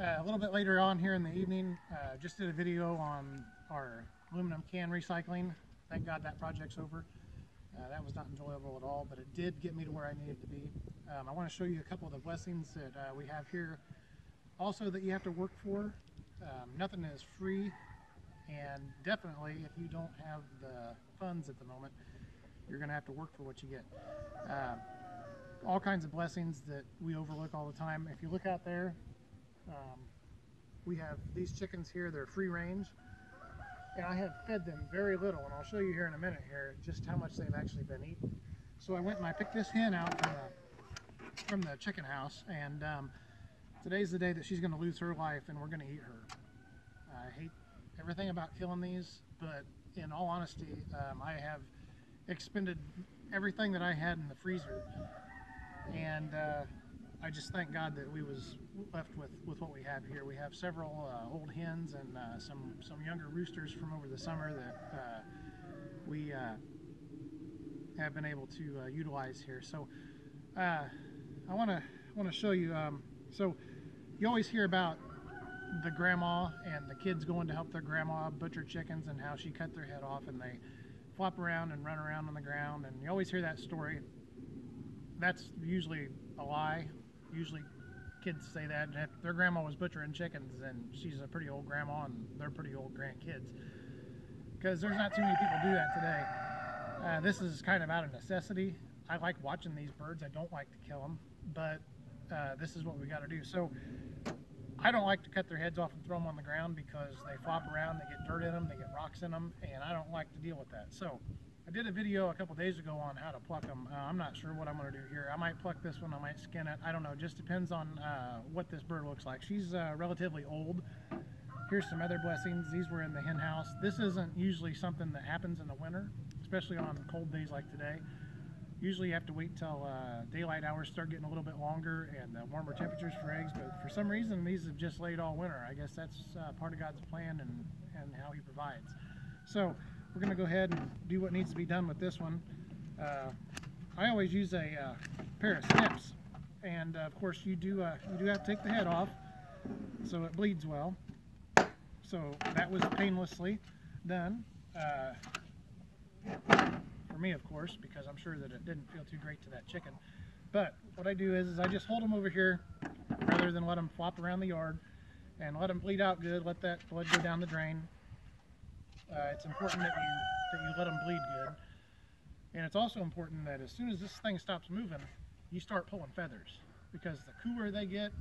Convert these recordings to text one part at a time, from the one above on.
A little bit later on here in the evening, just did a video on our aluminum can recycling. Thank God that project's over. That was not enjoyable at all, but it did get me to where I needed to be. I want to show you a couple of the blessings that we have here. Also that you have to work for. Nothing is free, and definitely if you don't have the funds at the moment, you're going to have to work for what you get. All kinds of blessings that we overlook all the time. If you look out there, we have these chickens here. They're free range, and I have fed them very little, and I'll show you here in a minute here just how much they've actually been eating. So I went and I picked this hen out from the chicken house, and today's the day that she's going to lose her life, and we're going to eat her. I hate everything about killing these, but in all honesty, I have expended everything that I had in the freezer, and I just thank God that we was left with what we have here. We have several old hens and some younger roosters from over the summer that we have been able to utilize here. So I want to show you. So you always hear about the grandma and the kids going to help their grandma butcher chickens and how she cut their head off and they flop around and run around on the ground, and you always hear that story. That's usually a lie. Usually kids say that, and if their grandma was butchering chickens, then she's a pretty old grandma and they're pretty old grandkids, because there's not too many people do that today. This is kind of out of necessity. I like watching these birds. I don't like to kill them, but this is what we got to do. So I don't like to cut their heads off and throw them on the ground because they flop around, they get dirt in them, they get rocks in them, and I don't like to deal with that. So I did a video a couple days ago on how to pluck them. I'm not sure what I'm going to do here. I might pluck this one, I might skin it. I don't know, just depends on what this bird looks like. She's relatively old. Here's some other blessings. These were in the hen house. This isn't usually something that happens in the winter, especially on cold days like today. Usually you have to wait till daylight hours start getting a little bit longer and warmer temperatures for eggs, but for some reason these have just laid all winter. I guess that's part of God's plan and how He provides. So we're going to go ahead and do what needs to be done with this one. I always use a pair of snips, and of course you do have to take the head off so it bleeds well. So that was painlessly done. For me, of course, because I'm sure that it didn't feel too great to that chicken. But what I do is I just hold them over here rather than let them flop around the yard, and let them bleed out good. Let that blood go down the drain. It's important that you let them bleed good, and it's also important that as soon as this thing stops moving, you start pulling feathers, because the cooler they get,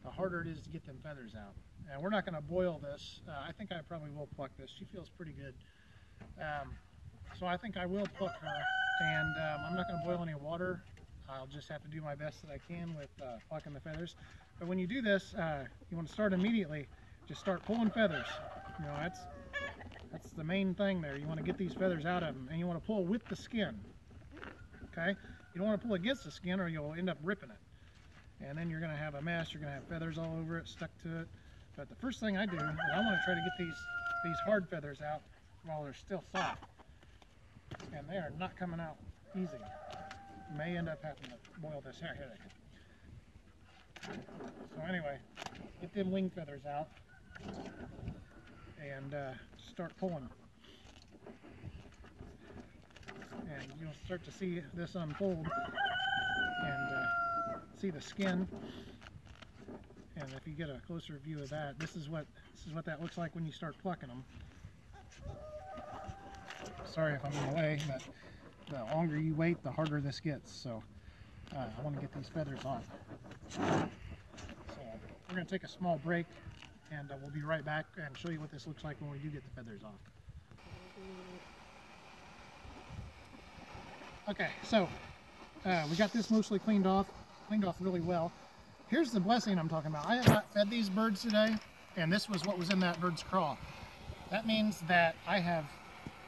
the harder it is to get them feathers out. And we're not going to boil this. I think I probably will pluck this. She feels pretty good. So I think I will pluck her, and I'm not going to boil any water. I'll just have to do my best that I can with plucking the feathers. But when you do this, you want to start immediately. Just start pulling feathers. You know, that's the main thing there. You want to get these feathers out of them, and you want to pull with the skin. Okay? You don't want to pull against the skin, or you'll end up ripping it. And then you're going to have a mess. You're going to have feathers all over it, stuck to it. But the first thing I do is I want to try to get these hard feathers out while they're still soft. And they are not coming out easy. You may end up having to boil this here. So anyway, get them wing feathers out and start pulling. And you'll start to see this unfold and see the skin. And if you get a closer view of that, this is what that looks like when you start plucking them. Sorry if I'm in the way, but the longer you wait, the harder this gets. So I want to get these feathers off. So we're going to take a small break, and we'll be right back and show you what this looks like when we do get the feathers off. Okay, so we got this mostly cleaned off really well. Here's the blessing I'm talking about. I have not fed these birds today, and this was what was in that bird's craw. That means that I have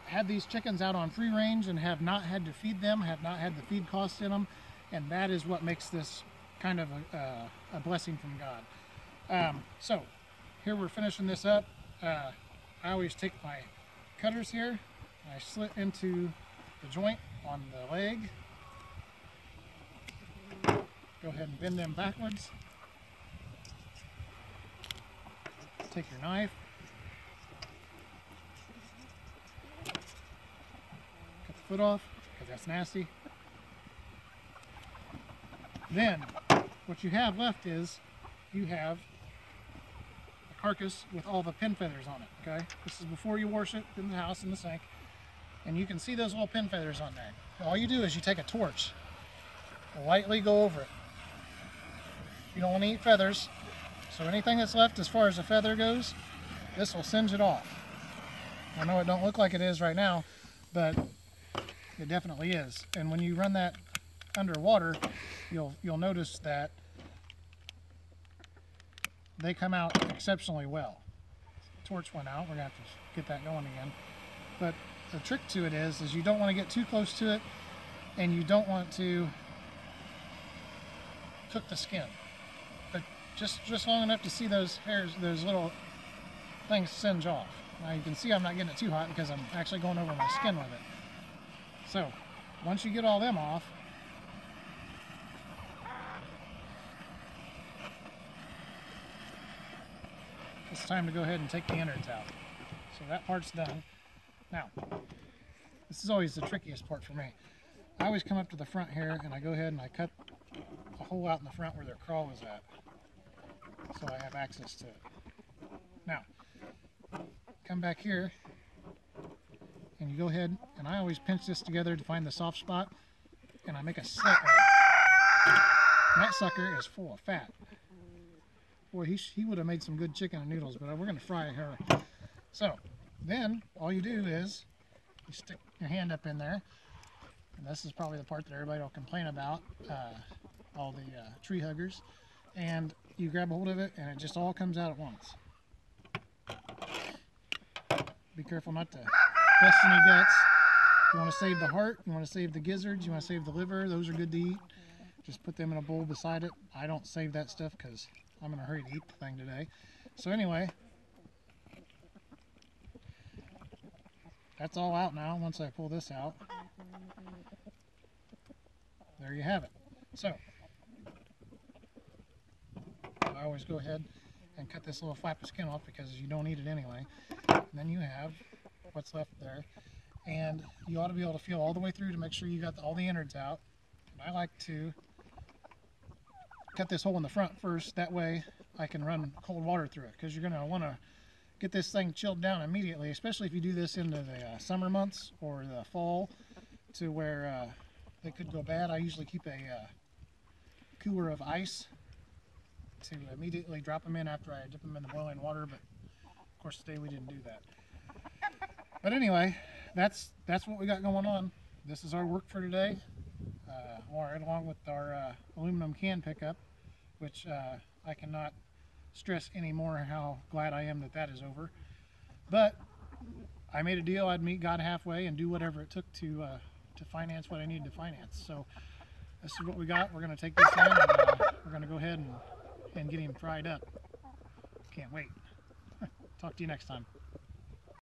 had these chickens out on free range and have not had to feed them, have not had the feed costs in them, and that is what makes this kind of a blessing from God. So here we're finishing this up. I always take my cutters here, I slit into the joint on the leg, go ahead and bend them backwards, take your knife, cut the foot off, because that's nasty. Then, what you have left is, you have a carcass with all the pin feathers on it, okay? This is before you wash it in the house, in the sink. And you can see those little pin feathers on there. All you do is you take a torch, lightly go over it. You don't want to eat feathers, so anything that's left as far as the feather goes, this will singe it off. I know it don't look like it is right now, but it definitely is. And when you run that underwater, you'll notice that they come out exceptionally well. The torch went out, we're gonna have to get that going again. But the trick to it is you don't want to get too close to it, and you don't want to cook the skin. But just long enough to see those hairs, those little things singe off. Now you can see I'm not getting it too hot because I'm actually going over my skin with it. So once you get all them off, it's time to go ahead and take the innards out. So that part's done. Now, this is always the trickiest part for me. I always come up to the front here and I go ahead and I cut a hole out in the front where their crawl is at, so I have access to it. Now, come back here and you go ahead, and I always pinch this together to find the soft spot, and I make a slit. That sucker is full of fat. Boy, he would have made some good chicken and noodles, but we're going to fry her. So then all you do is you stick your hand up in there, and this is probably the part that everybody will complain about, all the tree huggers, and you grab a hold of it and it just all comes out at once. Be careful not to bust any guts. You want to save the heart, you want to save the gizzards, you want to save the liver. Those are good to eat. Just put them in a bowl beside it. I don't save that stuff because I'm in a hurry to eat the thing today. So anyway, that's all out now. Once I pull this out, there you have it. So I always go ahead and cut this little flap of skin off because you don't eat it anyway. And then you have what's left there, and you ought to be able to feel all the way through to make sure you got all the innards out. And I like to cut this hole in the front first, that way I can run cold water through it, because you're going to want to get this thing chilled down immediately, especially if you do this into the summer months or the fall, to where they could go bad. I usually keep a cooler of ice to immediately drop them in after I dip them in the boiling water, but of course today we didn't do that. But anyway, that's what we got going on. This is our work for today, right along with our aluminum can pickup, which I cannot stress anymore how glad I am that that is over. But I made a deal I'd meet God halfway and do whatever it took to finance what I needed to finance. So this is what we got. We're going to take this in, and we're going to go ahead and get him fried up. Can't wait. Talk to you next time.